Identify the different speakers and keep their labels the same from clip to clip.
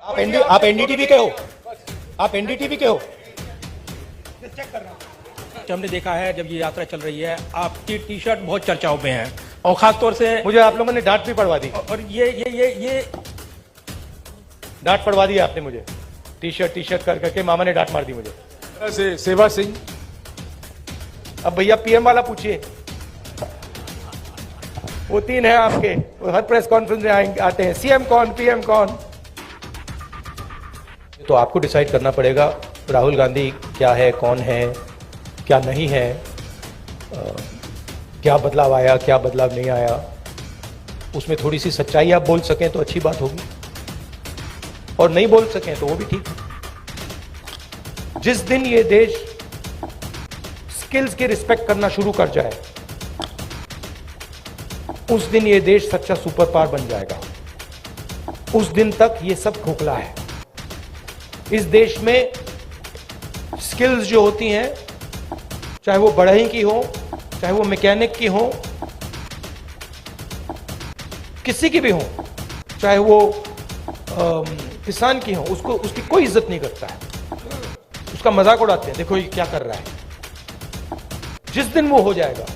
Speaker 1: आप एनडीटीवी के हो? आप एनडीटीवी के हो?
Speaker 2: हमने देखा है जब ये यात्रा चल रही है, आपकी टी शर्ट बहुत चर्चाओं में है और खासतौर से
Speaker 1: मुझे आप लोगों ने डांट भी पड़वा दी
Speaker 2: और ये
Speaker 1: डांट पड़वा दी आपने मुझे। टी शर्ट कर करके मामा ने डांट मार दी मुझे।
Speaker 3: सेवा सिंह,
Speaker 1: अब भैया पीएम वाला पूछिए, वो तीन है आपके, वो हर प्रेस कॉन्फ्रेंस में आते हैं, सीएम कौन, पीएम कौन। तो आपको डिसाइड करना पड़ेगा राहुल गांधी क्या है, कौन है, क्या नहीं है, क्या बदलाव आया, क्या बदलाव नहीं आया। उसमें थोड़ी सी सच्चाई आप बोल सकें तो अच्छी बात होगी, और नहीं बोल सकें तो वो भी ठीक है। जिस दिन ये देश स्किल्स की रिस्पेक्ट करना शुरू कर जाए, उस दिन ये देश सच्चा सुपर पावर बन जाएगा। उस दिन तक ये सब खोखला है। इस देश में स्किल्स जो होती हैं, चाहे वो बढ़ई की हो, चाहे वो मैकेनिक की हो, किसी की भी हो, चाहे वो किसान की हो, उसकी कोई इज्जत नहीं करता है, उसका मजाक उड़ाते हैं, देखो ये क्या कर रहा है। जिस दिन वो हो जाएगा,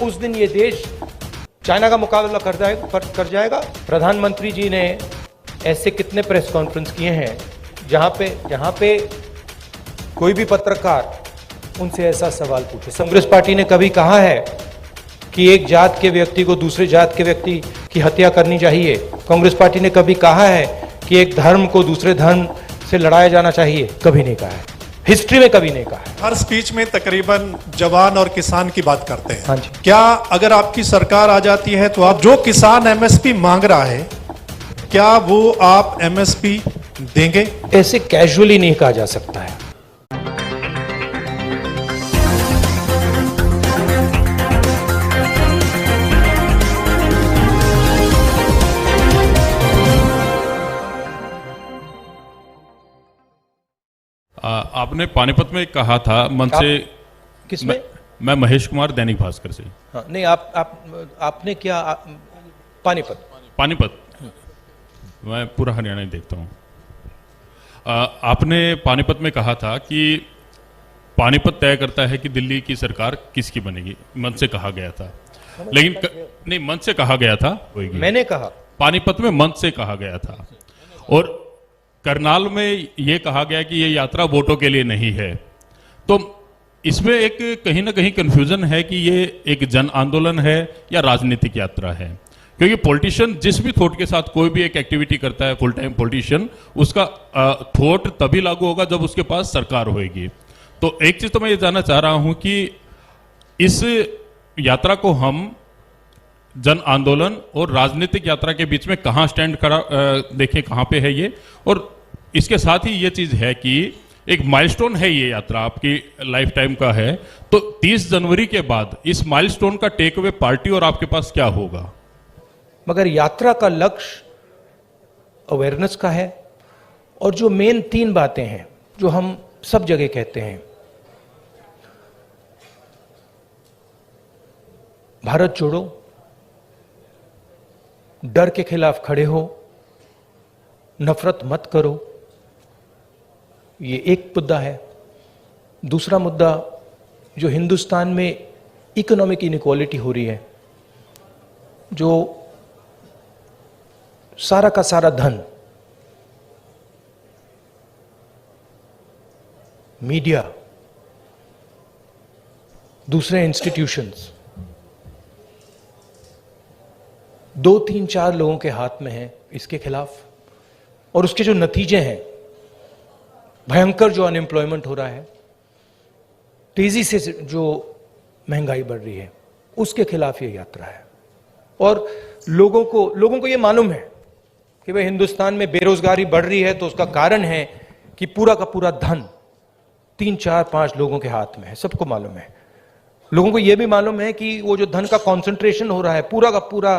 Speaker 1: उस दिन ये देश चाइना का मुकाबला कर जाएगा। प्रधानमंत्री जी ने ऐसे कितने प्रेस कॉन्फ्रेंस किए हैं जहां पे कोई भी पत्रकार उनसे ऐसा सवाल पूछे। कांग्रेस पार्टी ने कभी कहा है कि एक जात के व्यक्ति को दूसरे जात के व्यक्ति की हत्या करनी चाहिए? कांग्रेस पार्टी ने कभी कहा है कि एक धर्म को दूसरे धर्म से लड़ाया जाना चाहिए? कभी नहीं कहा है, हिस्ट्री में कभी नहीं कहा है।
Speaker 4: हर स्पीच में तकरीबन जवान और किसान की बात करते हैं।
Speaker 1: हाँ जी।
Speaker 4: क्या अगर आपकी सरकार आ जाती है तो आप जो किसान एमएसपी मांग रहा है, क्या वो आप एमएसपी देंगे?
Speaker 1: ऐसे कैजुअली नहीं कहा जा सकता है।
Speaker 5: आपने पानीपत में कहा था मन से,
Speaker 1: किसमें?
Speaker 5: मैं महेश कुमार, दैनिक भास्कर से।
Speaker 1: हाँ, नहीं आपने क्या पानीपत
Speaker 5: मैं पूरा हरियाणा ही देखता हूँ। आपने पानीपत में कहा था कि पानीपत तय करता है कि दिल्ली की सरकार किसकी बनेगी, मन से कहा गया था। लेकिन नहीं, मन से कहा गया था,
Speaker 1: मैंने कहा
Speaker 5: पानीपत में मन से कहा गया था, और करनाल में यह कहा गया कि यह यात्रा वोटों के लिए नहीं है। तो इसमें एक कहीं ना कहीं कंफ्यूजन है कि ये एक जन आंदोलन है या राजनीतिक यात्रा है, क्योंकि पॉलिटिशियन जिस भी थॉट के साथ कोई भी एक एक्टिविटी करता है, फुल टाइम पॉलिटिशियन, उसका थॉट तभी लागू होगा जब उसके पास सरकार होगी। तो एक चीज तो मैं ये जानना चाह रहा हूं कि इस यात्रा को हम जन आंदोलन और राजनीतिक यात्रा के बीच में कहां स्टैंड करा, देखें कहां पे है ये। और इसके साथ ही ये चीज है कि एक माइलस्टोन है ये यात्रा, आपकी लाइफ टाइम का है, तो 30 जनवरी के बाद इस माइलस्टोन का टेक अवे पार्टी और आपके पास क्या होगा?
Speaker 1: मगर यात्रा का लक्ष्य अवेयरनेस का है, और जो मेन 3 बातें हैं जो हम सब जगह कहते हैं, भारत जोड़ो, डर के खिलाफ खड़े हो, नफरत मत करो, ये एक मुद्दा है। दूसरा मुद्दा, जो हिंदुस्तान में इकोनॉमिक इनइक्वालिटी हो रही है, जो सारा का सारा धन मीडिया, दूसरे इंस्टीट्यूशंस, 2, 3, 4 लोगों के हाथ में है, इसके खिलाफ। और उसके जो नतीजे हैं, भयंकर जो अनएम्प्लॉयमेंट हो रहा है, तेजी से जो महंगाई बढ़ रही है, उसके खिलाफ ये यात्रा है। और लोगों को ये मालूम है कि भाई हिंदुस्तान में बेरोजगारी बढ़ रही है, तो उसका कारण है कि पूरा का पूरा धन 3, 4, 5 लोगों के हाथ में है, सबको मालूम है। लोगों को यह भी मालूम है कि वो जो धन का कॉन्सेंट्रेशन हो रहा है, पूरा का पूरा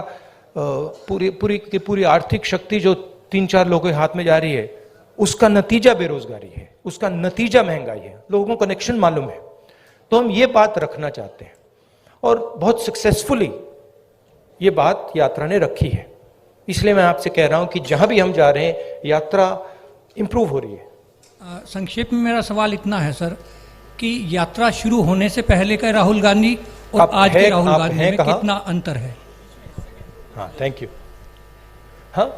Speaker 1: पूरी आर्थिक शक्ति जो 3-4 लोगों के हाथ में जा रही है, उसका नतीजा बेरोजगारी है, उसका नतीजा महंगाई है। लोगों को कनेक्शन मालूम है। तो हम ये बात रखना चाहते हैं, और बहुत सक्सेसफुली ये बात यात्रा ने रखी है। इसलिए मैं आपसे कह रहा हूं कि जहां भी हम जा रहे हैं यात्रा इंप्रूव हो रही है।
Speaker 2: संक्षेप में मेरा सवाल इतना है सर कि यात्रा शुरू होने से पहले का राहुल गांधी और
Speaker 1: आप
Speaker 2: आज के
Speaker 1: हैं-
Speaker 2: राहुल
Speaker 1: आप
Speaker 2: गांधी
Speaker 1: हैं
Speaker 2: में
Speaker 1: कहाँ?
Speaker 2: कितना अंतर है?
Speaker 1: हाँ, थैंक यू। हाँ,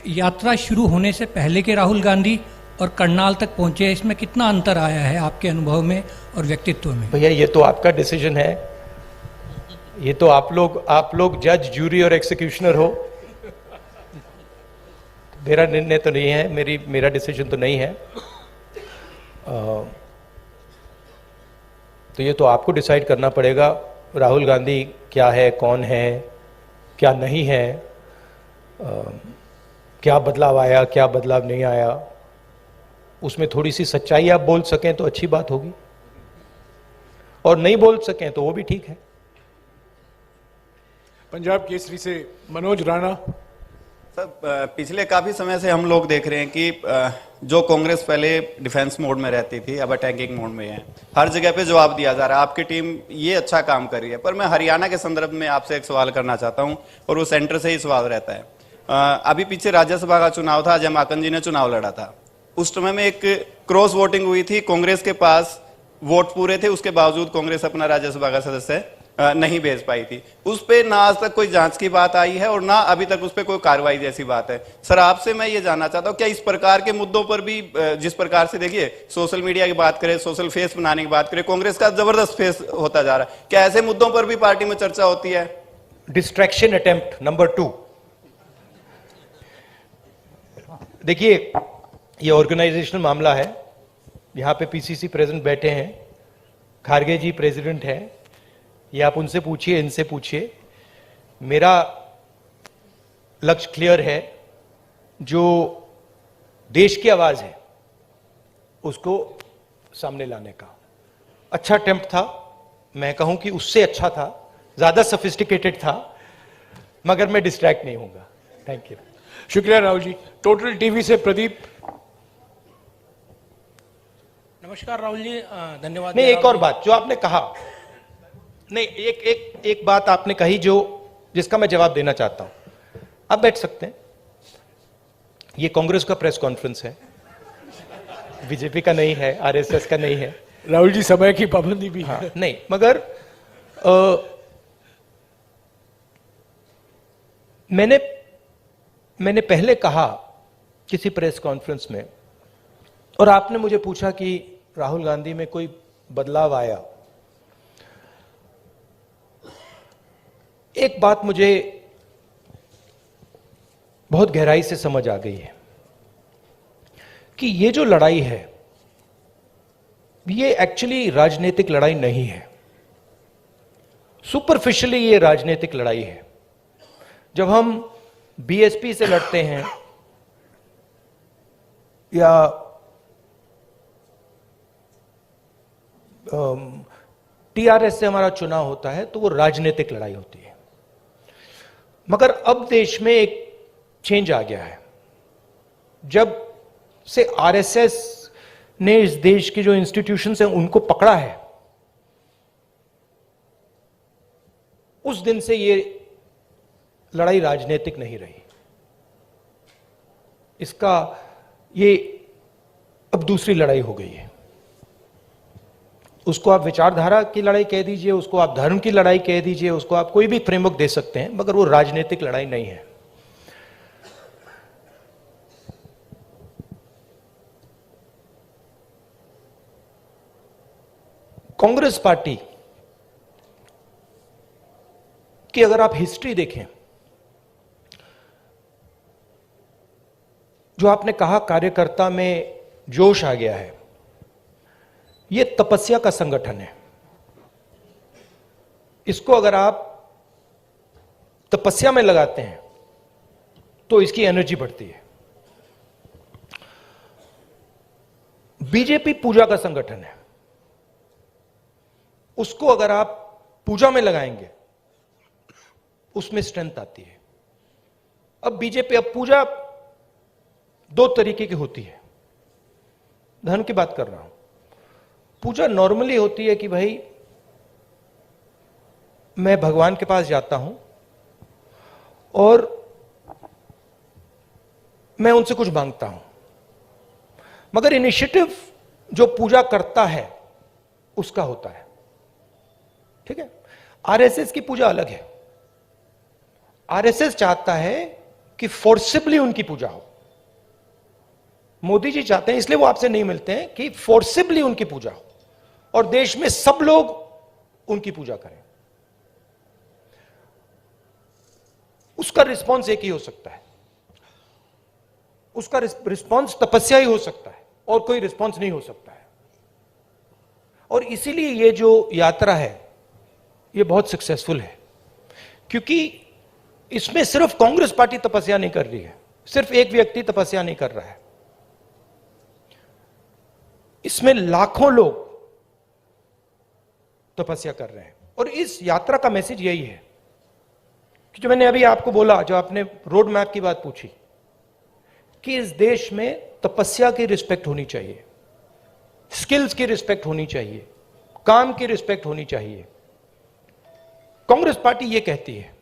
Speaker 2: यात्रा शुरू होने से पहले के राहुल गांधी और करनाल तक पहुंचे, इसमें कितना अंतर आया है आपके अनुभव में और व्यक्तित्व में?
Speaker 1: भैया ये तो आपका डिसीजन है, ये तो आप लोग जज, जूरी और एक्सिक्यूशनर हो। मेरा निर्णय तो नहीं है, मेरा डिसीजन तो नहीं है। तो ये तो आपको डिसाइड करना पड़ेगा राहुल गांधी क्या है, कौन है, क्या नहीं है, क्या बदलाव आया, क्या बदलाव नहीं आया। उसमें थोड़ी सी सच्चाई आप बोल सकें तो अच्छी बात होगी, और नहीं बोल सकें तो वो भी ठीक है।
Speaker 3: पंजाब केसरी से मनोज राणा।
Speaker 6: सर, पिछले काफी समय से हम लोग देख रहे हैं कि जो कांग्रेस पहले डिफेंस मोड में रहती थी अब अटैकिंग मोड में है। हर जगह पे जवाब दिया जा रहा है, आपकी टीम ये अच्छा काम कर रही है। पर मैं हरियाणा के संदर्भ में आपसे एक सवाल करना चाहता हूं, और वो सेंटर से ही सवाल रहता है। अभी पीछे राज्यसभा का चुनाव था, अजय माकन जी ने चुनाव लड़ा था। उस समय में एक क्रॉस वोटिंग हुई थी, कांग्रेस के पास वोट पूरे थे, उसके बावजूद कांग्रेस अपना राज्यसभा का सदस्य नहीं भेज पाई थी। उस पे ना आज तक कोई जांच की बात आई है और ना अभी तक उस पे कोई कार्रवाई जैसी बात है। सर, आपसे मैं ये जानना चाहता हूं, क्या इस प्रकार के मुद्दों पर भी, जिस प्रकार से देखिए सोशल मीडिया की बात करें, सोशल फेस बनाने की बात करें, कांग्रेस का जबरदस्त फेस होता जा रहा है, क्या ऐसे मुद्दों पर भी पार्टी में चर्चा होती है?
Speaker 1: Distraction attempt number 2। देखिए, ये ऑर्गेनाइजेशनल मामला है। यहां पे पीसीसी प्रेसिडेंट बैठे हैं, खारगे जी प्रेसिडेंट हैं, ये आप उनसे पूछिए, इनसे पूछिए। मेरा लक्ष्य क्लियर है, जो देश की आवाज है उसको सामने लाने का। अच्छा अटेम्प्ट था, मैं कहूं कि उससे अच्छा था, ज्यादा सोफिस्टिकेटेड था, मगर मैं डिस्ट्रैक्ट नहीं होऊंगा। Thank you.
Speaker 3: शुक्रिया राहुल जी। टोटल टीवी से प्रदीप।
Speaker 2: नमस्कार राहुल जी, धन्यवाद।
Speaker 1: नहीं, एक और बात जो आपने कहा, नहीं, एक बात आपने कही जिसका मैं जवाब देना चाहता हूं। आप बैठ सकते हैं। ये कांग्रेस का प्रेस कॉन्फ्रेंस है, बीजेपी का नहीं है, आरएसएस का नहीं है।
Speaker 3: राहुल जी, समय की पाबंदी भी है।
Speaker 1: हाँ, नहीं, मगर मैंने पहले कहा किसी प्रेस कॉन्फ्रेंस में, और आपने मुझे पूछा कि राहुल गांधी में कोई बदलाव आया। एक बात मुझे बहुत गहराई से समझ आ गई है कि ये जो लड़ाई है, ये एक्चुअली राजनीतिक लड़ाई नहीं है। सुपरफिशियली ये राजनीतिक लड़ाई है। जब हम बीएसपी से लड़ते हैं या टीआरएस से हमारा चुनाव होता है, तो वो राजनीतिक लड़ाई होती है। मगर अब देश में एक चेंज आ गया है। जब से आरएसएस ने इस देश की जो इंस्टीट्यूशंस हैं उनको पकड़ा है, उस दिन से ये लड़ाई राजनीतिक नहीं रही। ये अब दूसरी लड़ाई हो गई है। उसको आप विचारधारा की लड़ाई कह दीजिए, उसको आप धर्म की लड़ाई कह दीजिए, उसको आप कोई भी फ्रेमवर्क दे सकते हैं, मगर वो राजनीतिक लड़ाई नहीं है। कांग्रेस पार्टी की अगर आप हिस्ट्री देखें, जो आपने कहा कार्यकर्ता में जोश आ गया है, यह तपस्या का संगठन है। इसको अगर आप तपस्या में लगाते हैं तो इसकी एनर्जी बढ़ती है। बीजेपी पूजा का संगठन है, उसको अगर आप पूजा में लगाएंगे उसमें स्ट्रेंथ आती है। अब बीजेपी, अब पूजा दो तरीके की होती है। धर्म की बात कर रहा हूं। पूजा नॉर्मली होती है कि भाई मैं भगवान के पास जाता हूं और मैं उनसे कुछ मांगता हूं, मगर इनिशिएटिव जो पूजा करता है उसका होता है, ठीक है। आरएसएस की पूजा अलग है। आरएसएस चाहता है कि फोर्सिबली उनकी पूजा हो। मोदी जी चाहते हैं, इसलिए वो आपसे नहीं मिलते हैं, कि फोर्सिबली उनकी पूजा हो और देश में सब लोग उनकी पूजा करें। उसका रिस्पॉन्स एक ही हो सकता है, उसका रिस्पॉन्स तपस्या ही हो सकता है और कोई रिस्पॉन्स नहीं हो सकता है। और इसीलिए ये जो यात्रा है ये बहुत सक्सेसफुल है, क्योंकि इसमें सिर्फ कांग्रेस पार्टी तपस्या नहीं कर रही है, सिर्फ एक व्यक्ति तपस्या नहीं कर रहा है, इसमें लाखों लोग तपस्या कर रहे हैं। और इस यात्रा का मैसेज यही है कि जो मैंने अभी आपको बोला, जो आपने रोड मैप की बात पूछी, कि इस देश में तपस्या की रिस्पेक्ट होनी चाहिए, स्किल्स की रिस्पेक्ट होनी चाहिए, काम की रिस्पेक्ट होनी चाहिए। कांग्रेस पार्टी ये कहती है